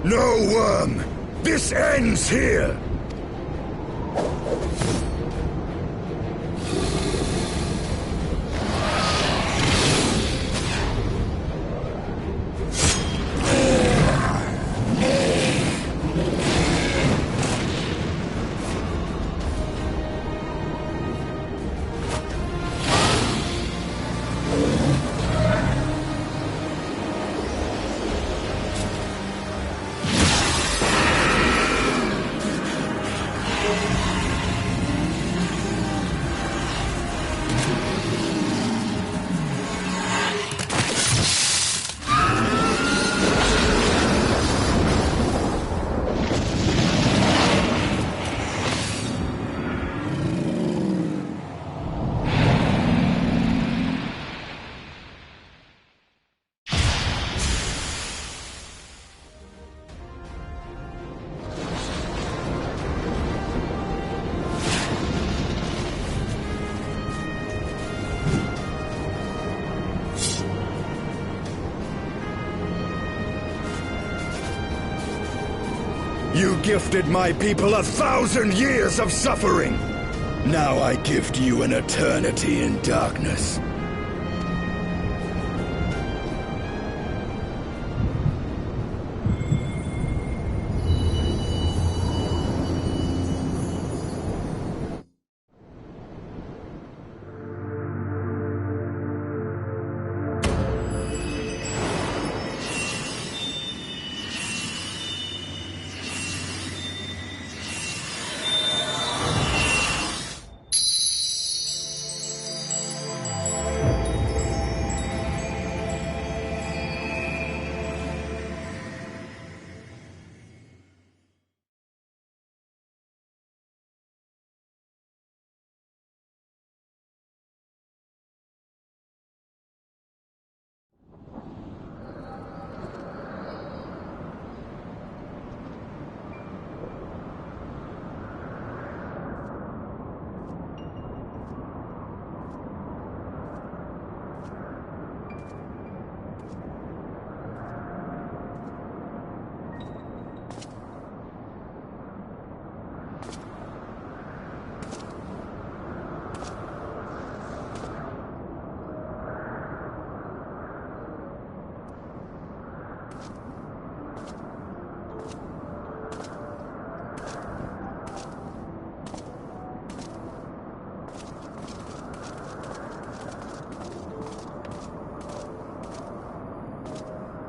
No, Worm! This ends here! You gifted my people 1,000 years of suffering! Now I gift you an eternity in darkness.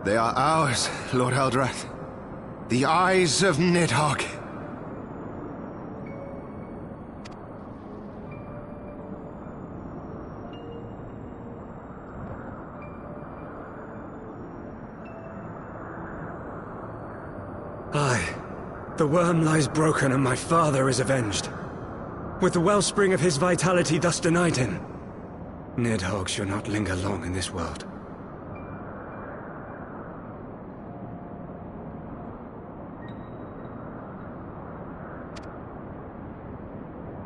They are ours, Lord Eldrath. The eyes of Nidhogg. Aye. The worm lies broken and my father is avenged. With the wellspring of his vitality thus denied him, Nidhogg shall not linger long in this world.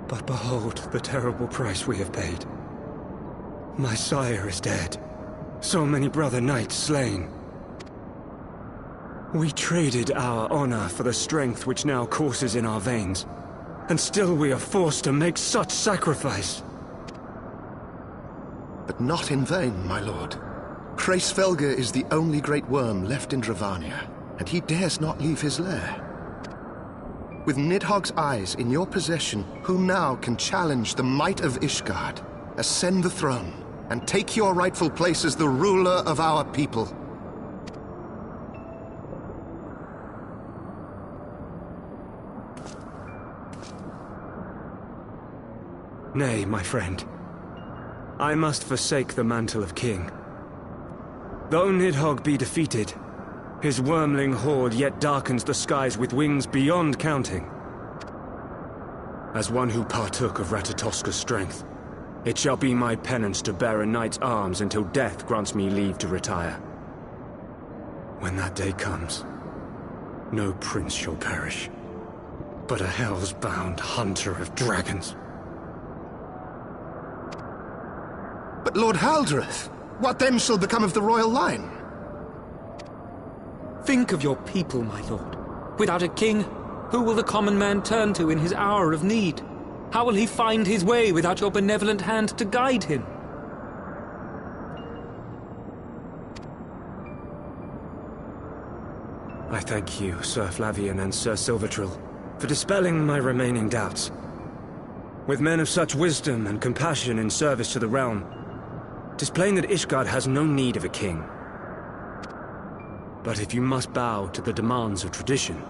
But behold the terrible price we have paid. My sire is dead. So many brother knights slain. We traded our honor for the strength which now courses in our veins. And still we are forced to make such sacrifice. But not in vain, my lord. Hraesvelgr is the only great worm left in Dravania, and he dares not leave his lair. With Nidhogg's eyes in your possession, who now can challenge the might of Ishgard, ascend the throne, and take your rightful place as the ruler of our people? Nay, my friend. I must forsake the mantle of king. Though Nidhogg be defeated, his wormling horde yet darkens the skies with wings beyond counting. As one who partook of Ratatoska's strength, it shall be my penance to bear a knight's arms until death grants me leave to retire. When that day comes, no prince shall perish, but a hell's-bound hunter of dragons. But Lord Haldreth, what then shall become of the royal line? Think of your people, my lord. Without a king, who will the common man turn to in his hour of need? How will he find his way without your benevolent hand to guide him? I thank you, Sir Flavian and Sir Silvertrill, for dispelling my remaining doubts. With men of such wisdom and compassion in service to the realm, 'tis plain that Ishgard has no need of a king. But if you must bow to the demands of tradition,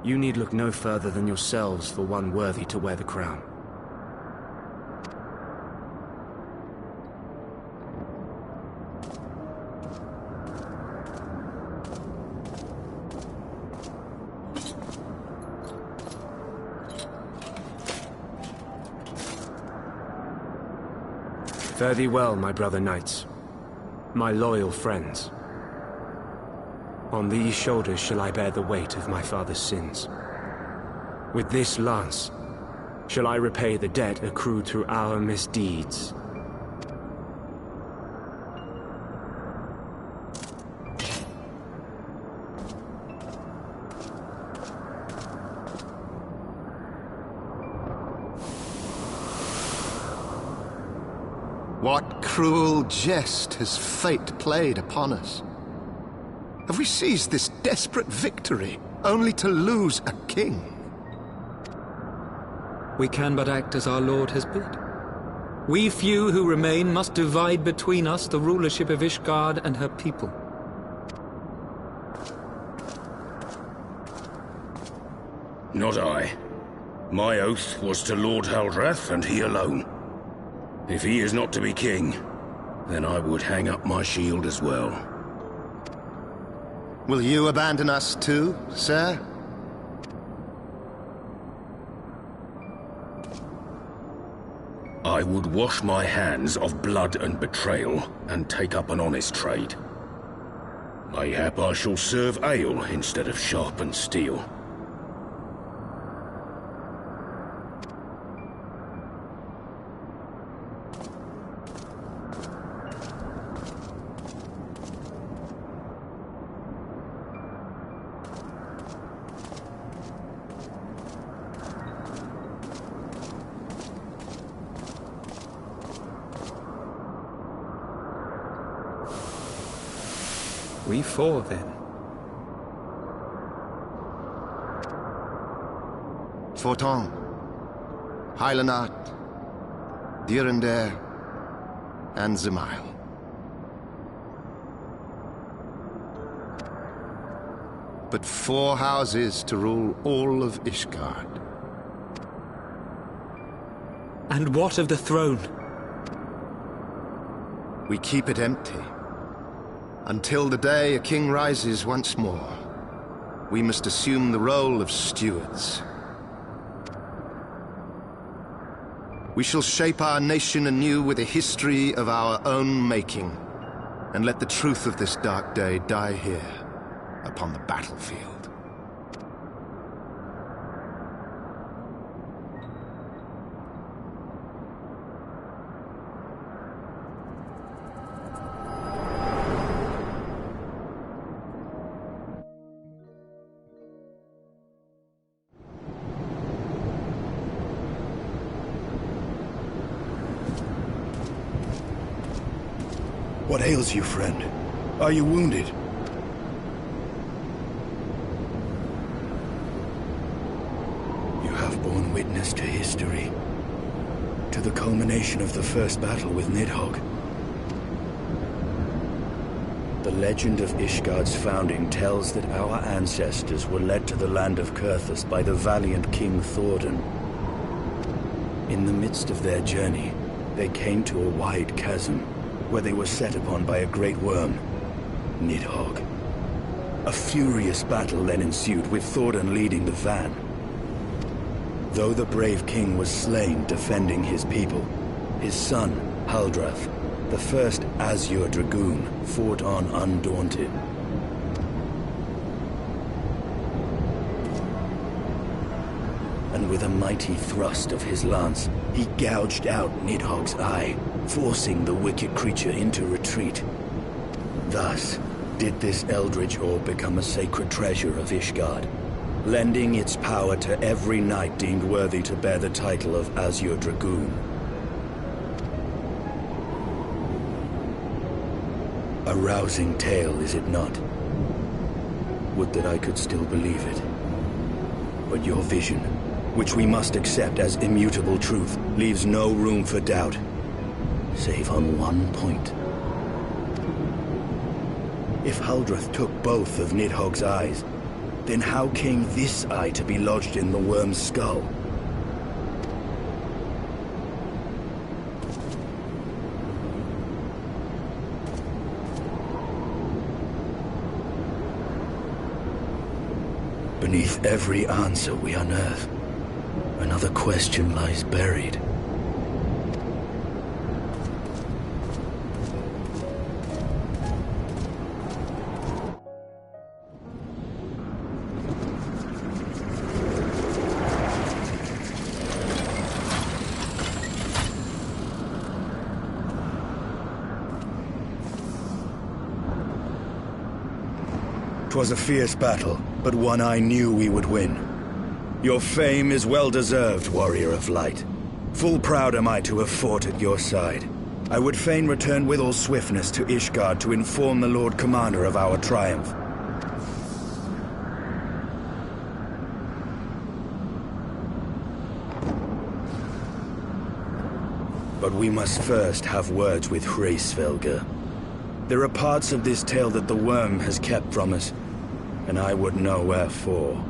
you need look no further than yourselves for one worthy to wear the crown. Fare thee well, my brother knights, my loyal friends. On these shoulders shall I bear the weight of my father's sins. With this lance shall I repay the debt accrued through our misdeeds. What cruel jest has fate played upon us? Have we seized this desperate victory only to lose a king? We can but act as our lord has bid. We few who remain must divide between us the rulership of Ishgard and her people. Not I. My oath was to Lord Haldreth, and he alone. If he is not to be king, then I would hang up my shield as well. Will you abandon us too, sir? I would wash my hands of blood and betrayal, and take up an honest trade. Mayhap I shall serve ale instead of sharpened steel. We four, then. Forton, Heilenat, Dierender, and Zemail. But 4 houses to rule all of Ishgard. And what of the throne? We keep it empty. Until the day a king rises once more, we must assume the role of stewards. We shall shape our nation anew with a history of our own making, and let the truth of this dark day die here, upon the battlefield. What ails you, friend? Are you wounded? You have borne witness to history, to the culmination of the first battle with Nidhogg. The legend of Ishgard's founding tells that our ancestors were led to the land of Kurthus by the valiant King Thordan. In the midst of their journey, they came to a wide chasm, where they were set upon by a great worm, Nidhogg. A furious battle then ensued, with Thordan leading the van. Though the brave king was slain defending his people, his son, Haldrath, the first Azure Dragoon, fought on undaunted. And with a mighty thrust of his lance, he gouged out Nidhogg's eye, forcing the wicked creature into retreat. Thus, did this eldritch orb become a sacred treasure of Ishgard, lending its power to every knight deemed worthy to bear the title of Azure Dragoon. A rousing tale, is it not? Would that I could still believe it. But your vision, which we must accept as immutable truth, leaves no room for doubt, save on one point. If Haldrath took both of Nidhogg's eyes, then how came this eye to be lodged in the worm's skull? Beneath every answer we unearth, another question lies buried. 'Twas a fierce battle, but one I knew we would win. Your fame is well deserved, warrior of light. Full proud am I to have fought at your side. I would fain return with all swiftness to Ishgard to inform the Lord Commander of our triumph. But we must first have words with Hraesvelgr. There are parts of this tale that the worm has kept from us, and I would know wherefore.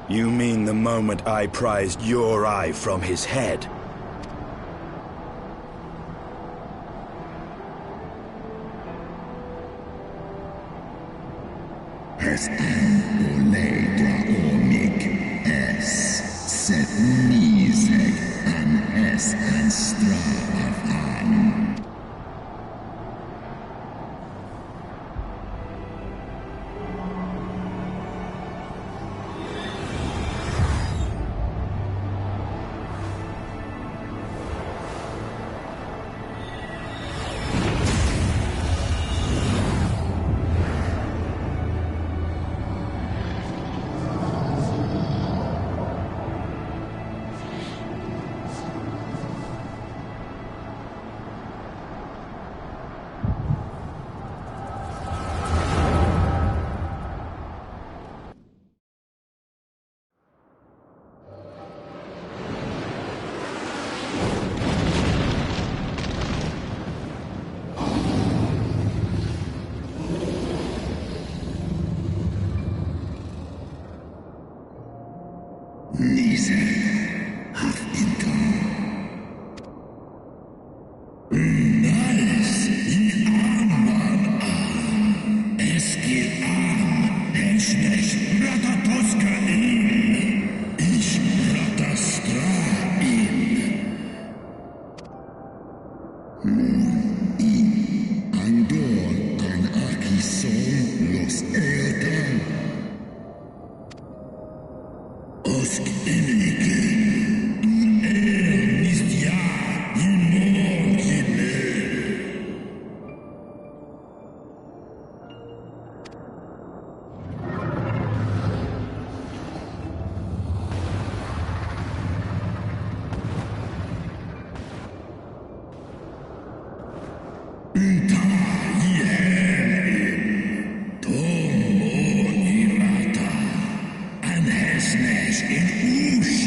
You mean the moment I prized your eye from his head? in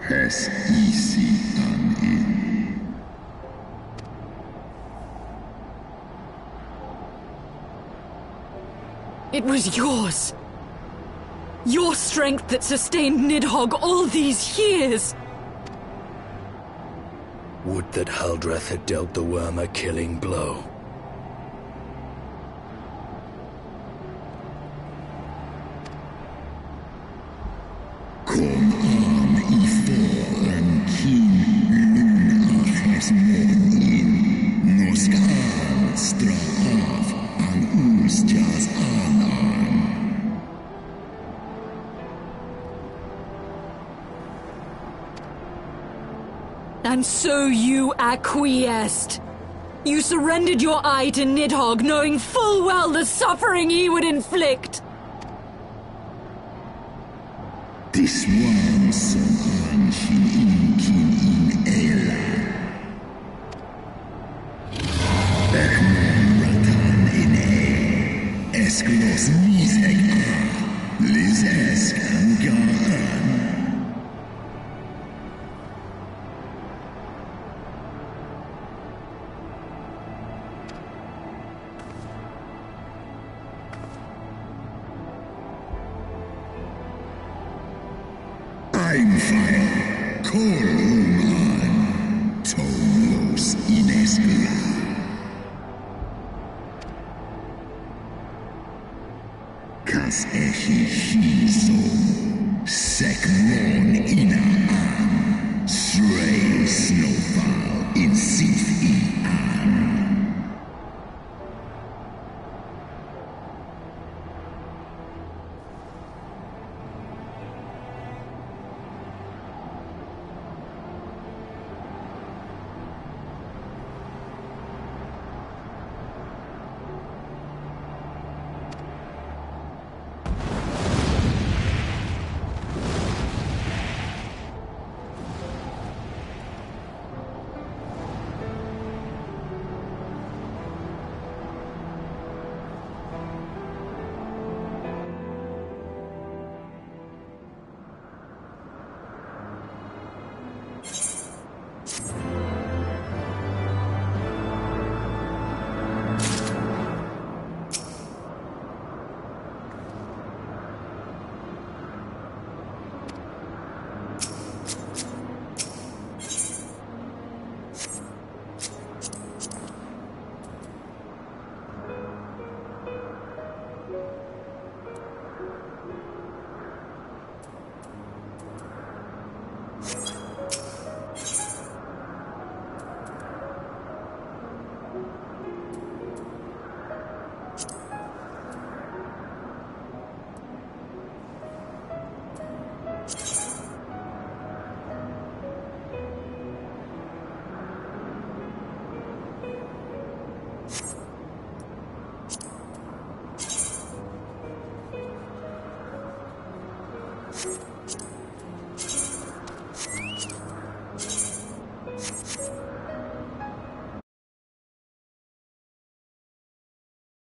As easy an in. It was yours. Your strength that sustained Nidhogg all these years. Would that Haldreth had dealt the worm a killing blow. Kom an I fåren kin lunachas mån in. Nå skal han strå av an urstjas anan. And so you acquiesced. You surrendered your eye to Nidhogg, knowing full well the suffering he would inflict. This one som han kin in ela. Ekmon ratan in e. Esklos miseg a. Liz esk an gaan. Einfall, Kolhuman, Tomlos Ineskla. Kas echi shiso, Sekmon ina an, Stray snowfall in Sif.